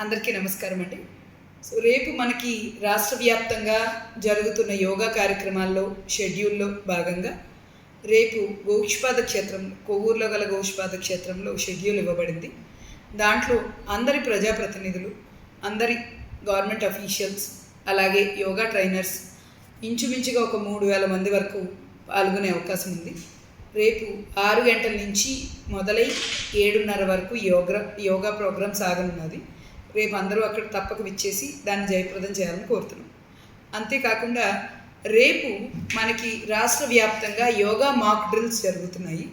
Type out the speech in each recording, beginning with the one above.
అందరికీ నమస్కారం అండి. సో రేపు మనకి రాష్ట్ర వ్యాప్తంగా జరుగుతున్న యోగా కార్యక్రమాల్లో షెడ్యూల్లో భాగంగా రేపు గోష్పాద క్షేత్రం కొవ్వూరులో గల గోష్పాద క్షేత్రంలో షెడ్యూల్ ఇవ్వబడింది. దాంట్లో అందరి ప్రజాప్రతినిధులు, అందరి గవర్నమెంట్ అఫీషియల్స్, అలాగే యోగా ట్రైనర్స్ ఇంచుమించుగా ఒక 3,000 మంది వరకు పాల్గొనే అవకాశం ఉంది. రేపు 6 గంటల నుంచి మొదలై 7:30 వరకు యోగా ప్రోగ్రాం సాగనున్నది. రేపు అందరూ అక్కడ తప్పక విచ్చేసి దాన్ని జయప్రదం చేయాలని కోరుతున్నాం. అంతేకాకుండా రేపు మనకి రాష్ట్ర వ్యాప్తంగా యోగా మాక్ డ్రిల్స్ జరుగుతున్నాయి.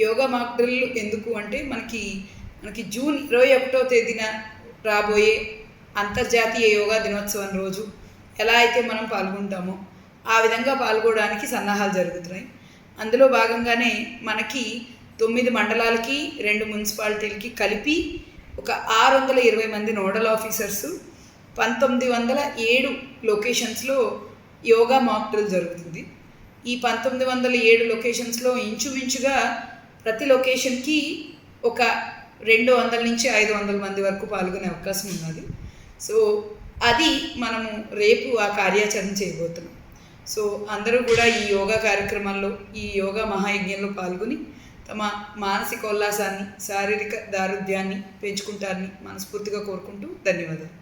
యోగా మాక్ డ్రిల్ ఎందుకు అంటే మనకి జూన్ 21వ తేదీన రాబోయే అంతర్జాతీయ యోగా దినోత్సవం రోజు ఎలా అయితే మనం పాల్గొంటామో ఆ విధంగా పాల్గొనడానికి సన్నాహాలు జరుగుతున్నాయి. అందులో భాగంగానే మనకి 9 మండలాలకి 2 మున్సిపాలిటీలకి కలిపి ఒక 620 మంది నోడల్ ఆఫీసర్సు 1907 లొకేషన్స్లో యోగా మాక్ డ్రిల్ జరుగుతుంది. ఈ 1907 లొకేషన్స్లో ఇంచుమించుగా ప్రతి లొకేషన్కి ఒక 200 నుంచి 500 మంది వరకు పాల్గొనే అవకాశం ఉన్నది. సో అది మనము రేపు ఆ కార్యాచరణ చేయబోతున్నాం. సో అందరూ కూడా ఈ యోగా కార్యక్రమాల్లో, ఈ యోగా మహాయజ్ఞంలో పాల్గొని తమ మానసిక ఉల్లాసాన్ని, శారీరక దారుఢ్యాన్ని పెంచుకుంటారని మనస్ఫూర్తిగా కోరుకుంటూ ధన్యవాదాలు.